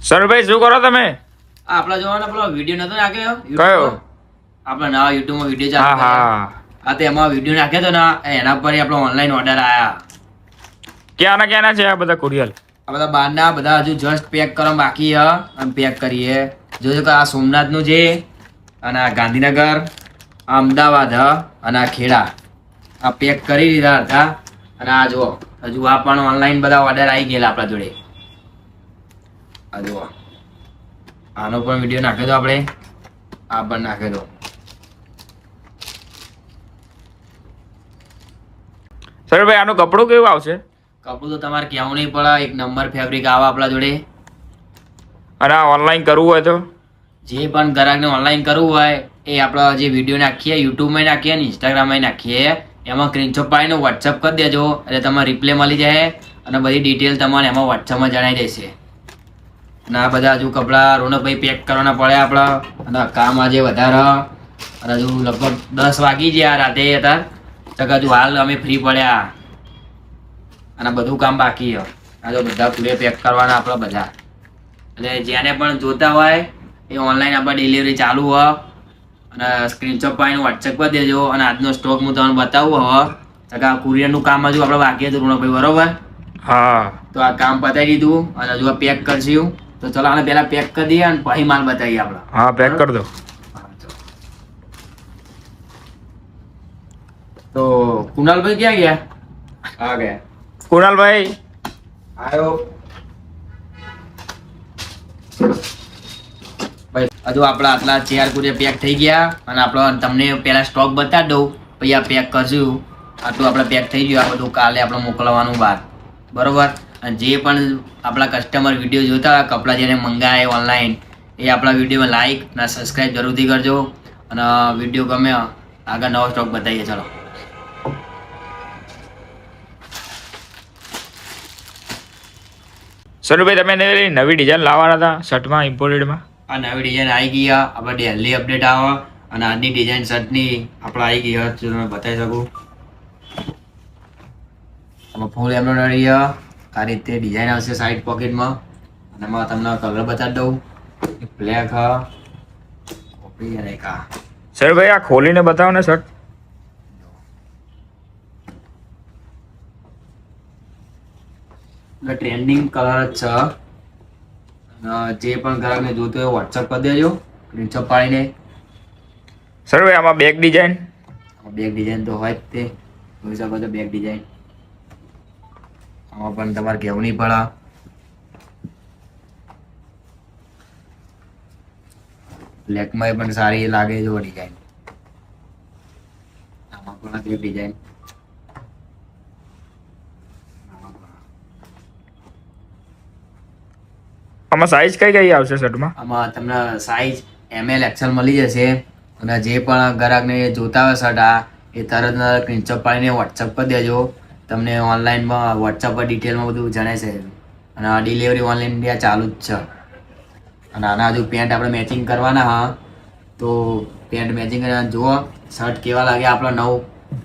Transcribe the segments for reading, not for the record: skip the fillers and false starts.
સરભાઈ શું કરો તમે? આપણા જોવાનો પેલો વિડીયો નતો નાખ્યો કયો? આપણા નવા યુટ્યુબ માં વિડીયો હા ચાલુ હા. આ તે એમાં વિડીયો નાખ્યો તો ને એના પર આપણો ઓનલાઈન ઓર્ડર આયા. ક્યાંના છે આ બધા કુરિયર? આ બધા બહારના બધા હજુ જસ્ટ પેક કરવા બાકી હ અને પેક કરીએ. જોજો કે આ સોમનાથ નું છે અને આ ગાંધીનગર, આ અમદાવાદ હ અને આ ખેડા આ પેક કરી દીધા હતા. અને આ જુઓ હજુ આ પણ ઓનલાઈન બધા ઓર્ડર આવી ગયેલા આપણા જોડે. આ જુઓ આનો પણ વિડીયો નાખ્યો તો આપણે, આ પણ નાખ્યો તો. સરભાઈ આનું કપડું કેવું આવશે? કપડું તો તમારે કહેવું નહીં પડે, એક નંબર ફેબ્રિક આવે આપણા જોડે. અને આ ઓનલાઈન કરવું હોય તો? જે પણ ગ્રાહકને ઓનલાઈન કરવું હોય એ આપણા જે વિડીયો નાખીએ યુટ્યુબમાં નાખીએ ને ઇન્સ્ટાગ્રામમાં નાખીએ, એમાં સ્ક્રીનશોટ પાડીને વોટ્સઅપ કરી દેજો એટલે તમારે રિપ્લે મળી જાય અને બધી ડિટેલ તમારે એમાં વોટ્સઅપમાં જણાવી દેશે. અને આ બધા હજુ કપડાં રોનકભાઈ પેક કરવાના પડે આપણે, અને કામ આજે વધારે અને હજુ લગભગ 10 વાગી ગયા રાતે હતા હજુ હાલ અમે ફ્રી પડ્યા અને બધું કામ બાકી છે. આ તો બધા પૂરે પેક કરવાના આપણે બધા. એટલે જેને પણ જોતા હોય એ ઓનલાઈન આપણે ડિલિવરી ચાલુ હોય અને સ્ક્રીનશોટ પાડીને વોટ્સએપ કરી દેજો. અને આજનો સ્ટોક હું તમને બતાવું હવે કે આ કુરિયરનું કામ હજુ આપણે બાકી હતું રોનકભાઈ, બરોબર? હા. તો આ કામ પતાવી દીધું અને હજુ આ પેક કરશું. તો ચલો આને પહેલા પેક કરી દઈએ અને પછી માલ બતાવીએ આપણે. હા, પેક કરી દો. તો કુણાલભાઈ ક્યાં ગયા? આ ગયા. કુણાલભાઈ આવ્યો. ભાઈ હજુ આપણા આટલા ચેર કુરિયર પેક થઈ ગયા અને આપણો તમને પહેલા સ્ટોક બતાવી દઉં પછી આ પેક કરશું. આટલું આપણે પેક થઈ ગયું. આ બધું કાલે આપણે મોકલવાનું બહાર, બરોબર? અને જે પણ આપણા કસ્ટમર વિડીયો જોતા હોય કપડાં જેને મંગાવે ઓનલાઈન એ આપણા વિડીયોમાં લાઈક અને સબસ્ક્રાઈબ જરૂરથી કરજો. અને વિડીયો ગમે આગળ નવો સ્ટોક બતાવીએ. ચલો સરભાઈ તમે નવી ડિઝાઇન લાવવાના હતા શર્ટમાં, ઇમ્પોર્ટેડમાં? આ નવી ડિઝાઇન આવી ગઈ. આપણે ડેલી અપડેટ આવે અને આજની ડિઝાઇન શર્ટની આપણે આવી ગઈ જો તમે બતાવી શકું. આમાં ફૂલ એમ્બ્રોઇડરી આ રીતે ડિઝાઇન આવશે સાઈડ પોકેટમાં. અને એમાં તમને કલર બતાવી દઉં. બ્લેક કોપી અને એક આ. સરભાઈ આ ખોલીને બતાવો ને શર્ટ. ટ્રેન્ડિંગ કલર જ છે. જે પણ ગ્રાહકને જોતો હોય વોટ્સઅપ કરી દેજો સ્ક્રીનશોટ પાડીને. સરભાઈ આમાં બેક ડિઝાઇન? બેક ડિઝાઇન તો હોય જ તે, જોઈ શકો છો બેક ડિઝાઇન. આમાં પણ તમારે કહેવું નહીં પડે. બ્લેકમાં પણ સારી લાગે જો ડિઝાઇન. આમાં પણ બેક ડિઝાઇન. આમાં સાઈઝ કઈ કઈ આવશે શર્ટમાં? આમાં તમને સાઈઝ ML XL મળી જશે. અને જે પણ ગ્રાહકને જોતા હોય શર્ટ આ એ તરત સ્ક્રીનશોટ પાડીને વોટ્સઅપ કરી દેજો. તમને ઓનલાઈનમાં વોટ્સઅપ પર ડિટેલમાં બધું જણાશે. અને આ ડિલિવરી ઓનલાઈન ઇન્ડિયા ચાલુ જ છે. અને આના હજુ પેન્ટ આપણે મેચિંગ કરવાના હા, તો પેન્ટ મેચિંગ કરીને જુઓ શર્ટ કેવા લાગે આપણો નવું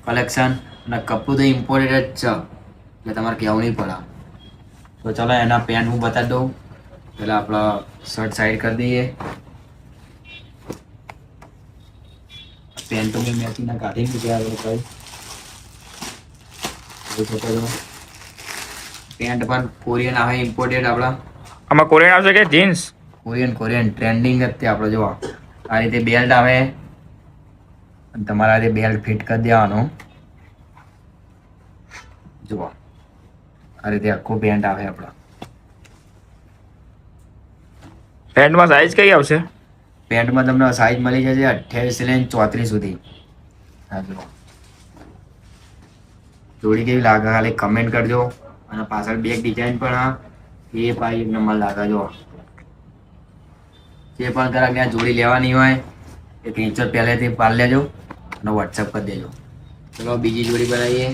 કલેક્શન. અને કપડું તો ઇમ્પોર્ટેડ જ છે એટલે તમારે કહેવું નહીં પડે. તો ચલો એના પેન્ટ હું બતાવી દઉં. પહેલાં આપણો શર્ટ સાઈડ કરી દઈએ. પેન્ટ તો મેં મેચિંગના કાઢી મૂક્યા કઈ પેન્ટ પણ કોરિયન આવે ઇમ્પોર્ટેડ આપણા. આમાં કોરિયન આવશે કે જીન્સ? કોરિયન ટ્રેન્ડિંગ જ તે આપણે જોવા. આ રીતે બેલ્ટ આવે અને તમારે આ રીતે બેલ્ટ ફિટ કરી દેવાનું. જુઓ આ રીતે આખું પેન્ટ આવે આપણો. પેન્ટમાં સાઈઝ કઈ આવશે? પેન્ટમાં તમને સાઈઝ મળી જશે 28 થી 34 સુધી. હા જુઓ જોડી કેવી લાગે ખાલી કમેન્ટ કરજો. અને પાછળ બેક ડિઝાઇન પણ એ પાઈ એક નંબર લાગે. જો જે પણ ગ્રાહકને આ જોડી લેવાની હોય એ સ્ક્રીનશોટ પહેલેથી પાડી લેજો અને વોટ્સઅપ કરી દેજો. ચલો બીજી જોડી બનાવીએ.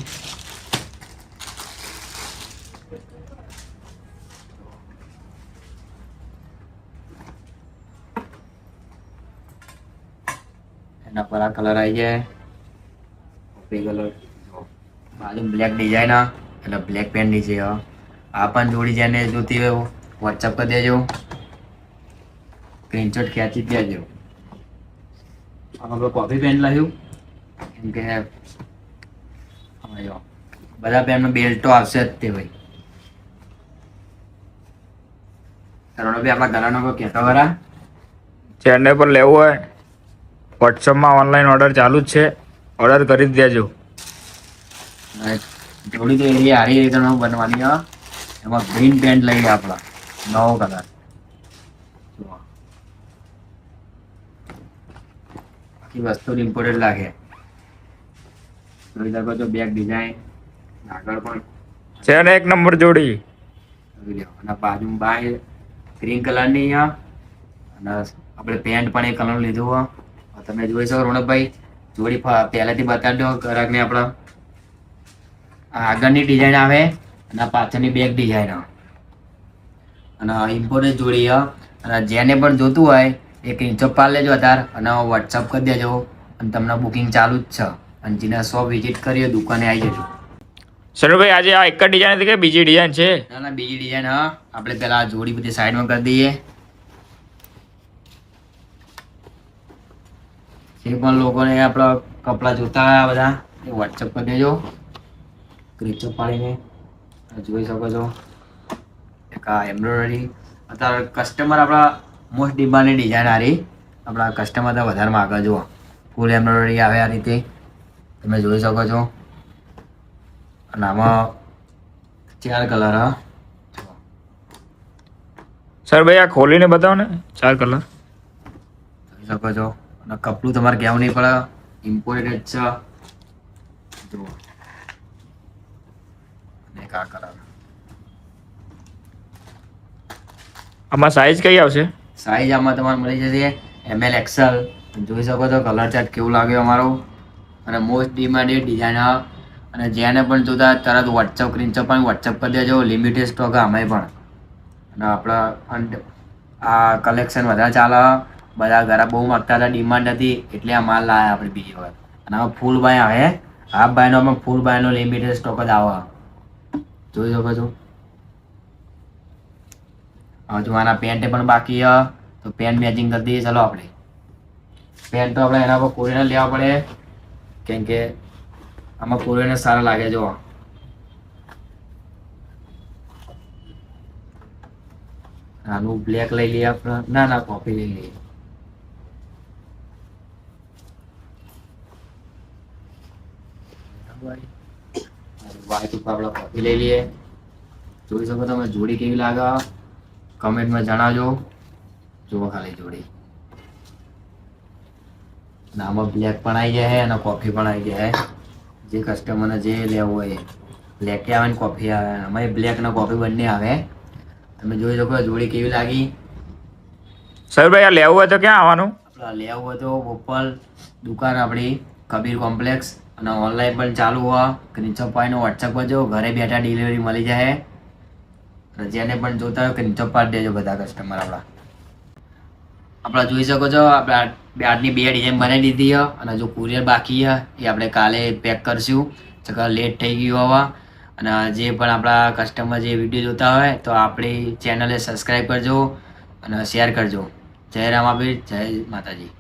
એના પર આ કલર આવી જાય કોફી કલર. બાજુ બ્લેક ડિઝાઇન એટલે બ્લેક પેન્ટ ની છે. આ પણ જોડી જેને જોતી હોય વોટ્સઅપ કરી દેજો. સ્ક્રીનશોટ ખેંચી જ દેજો. આપણે કોફી પેન્ટ લાવ્યું કેમ કે જો બધા પેનમાં બેલ્ટો આવશે જ તે ભાઈ. રણોભાઈ આપણા ગળાનો કોઈ કહેતા ખરા? જેને પણ લેવું હોય વોટ્સઅપમાં ઓનલાઈન ઓર્ડર ચાલુ જ છે, ઓર્ડર કરી જ દેજો. અને જોડી તો એવી સારી રીતે બનવાની હા. એમાં ગ્રીન પેન્ટ લઈએ આપણા નવો કલર. આખી વસ્તુ ઇમ્પોર્ટેડ લાગે. જોઈ શકો છો બેક ડિઝાઇન આગળ પણ છે ને એક નંબર જોડી. જોઈ લો. અને બાજુ બાય ગ્રીન કલરની અને આપણે પેન્ટ પણ એ કલર લીધું હોય. તમે જોઈ શકો રોનકભાઈ જોડી પહેલાથી બતાવી દો ગ્રાહકને. આપણા આગળની ડિઝાઇન આવે અને પાછળની બેક ડિઝાઇન આવે અને ઇમ્પોર્ટેડ જોડી અને જેને પણ જોતું હોય એ સ્ક્રીનશોટ પાડી લેજો અત્યારે અને વોટ્સઅપ કરી દેજો અને તમને બુકિંગ ચાલુ જ છે. અને જેને શોપ વિઝિટ કરીએ દુકાને આવી જજો. સરુભાઈ આજે આ એક જ ડિઝાઇન હતી કે બીજી ડિઝાઇન છે? ના બીજી ડિઝાઇન હા. આપણે પેલા જોડી બધી સાઈડમાં કરી દઈએ. જે પણ લોકોને આપણા કપડાં જોતા હોય બધા એ વોટ્સઅપ કરી દેજો સ્ક્રીનશોટ પાડીને. જોઈ શકો છો એક આ એમ્બ્રોઇડરી અત્યારે કસ્ટમર આપણા મોસ્ટ ડિમાન્ડની ડિઝાઇન હારી આપણા કસ્ટમર તો વધારે માગે. જુઓ ફૂલ એમ્બ્રોઇડરી આવે આ રીતે તમે જોઈ શકો છો. અને આમાં 4 કલર હા. સર ભાઈ આ ખોલીને બતાવો ને 4 કલર. જોઈ શકો છો. અને કપડું તમારે કહેવું નહીં પડે, ઇમ્પોર્ટેડ છે. જુઓ અને આ કલર. આમાં સાઈઝ કઈ આવશે? સાઈઝ આમાં તમારે મળી જશે ML XL. જોઈ શકો છો કલર ચાર્ટ કેવું લાગ્યું અમારું. અને મોસ્ટ ડિમાન્ડેડ ડિઝાઇન અને જેને પણ જોતા તરત વોટ્સઅપ સ્ક્રીનશોટ પણ વોટ્સઅપ કરી દેજો. લિમિટેડ સ્ટોક આમાંય પણ. અને આપણા આ કલેક્શન વધારે ચાલે. બધા ઘરે બહુ માગતા હતા, ડિમાન્ડ હતી એટલે આ માલ લાવ્યા આપણે બીજી વાર. અને આમાં ફૂલ બાય આવે હાફ બાયનો પણ ફૂલ બાયનો લિમિટેડ સ્ટોક જ આવે. જોઈ શકો છો. હવે જો આના પેન્ટ પણ બાકી તો પેન્ટ મેચિંગ કરી દઈએ. ચાલો આપણે પેન્ટ તો આપણે એના પર કોરીને લેવા પડે કેમ કે આમાં કોરીને સારા લાગે. જો આનું બ્લેક લઈ લઈએ આપણે. ના કોફી લઈ લઈએ. વ્હાઈટ ઉપર આપણે કોફી લઈ લઈએ. જોઈ શકો તમે જોડી કેવી લાગે કમેન્ટમાં જણાવજો. જુઓ ખાલી જોડી. આમાં બ્લેક પણ આવી જાય અને કોફી પણ આવી જાય. જે કસ્ટમરને જે લેવું હોય બ્લેક આવે ને કોફી આવે. આમાં બ્લેક અને કોફી બંને આવે. તમે જોઈ શકો જોડી કેવી લાગી. સર ભાઈ આ લેવું હોય તો ક્યાં આવવાનું? આપણે લેવું હોય તો બોપલ દુકાન આપણી કબીર કોમ્પ્લેક્સ. અને ઓનલાઈન પણ ચાલુ હોય. સ્ક્રીનશોટ પાડીને વોટ્સઅપ કરજો. ઘરે બેઠા ડિલિવરી મળી જાય. જેને પણ જોતા હોય સ્ક્રીનશોટ પાડી દેજો બધા કસ્ટમર આપણા જોઈ શકો છો. આપણે આજની 2 ડિઝાઇન બનાવી દીધી અને જો કુરિયર બાકી એ આપણે કાલે પેક કરશું. લેટ થઈ ગયું હવે. અને જે પણ આપણા કસ્ટમર જે વિડીયો જોતા હોય તો આપણી ચેનલને સબસ્ક્રાઈબ કરજો અને શેર કરજો. જય રામાપીર, જય માતાજી.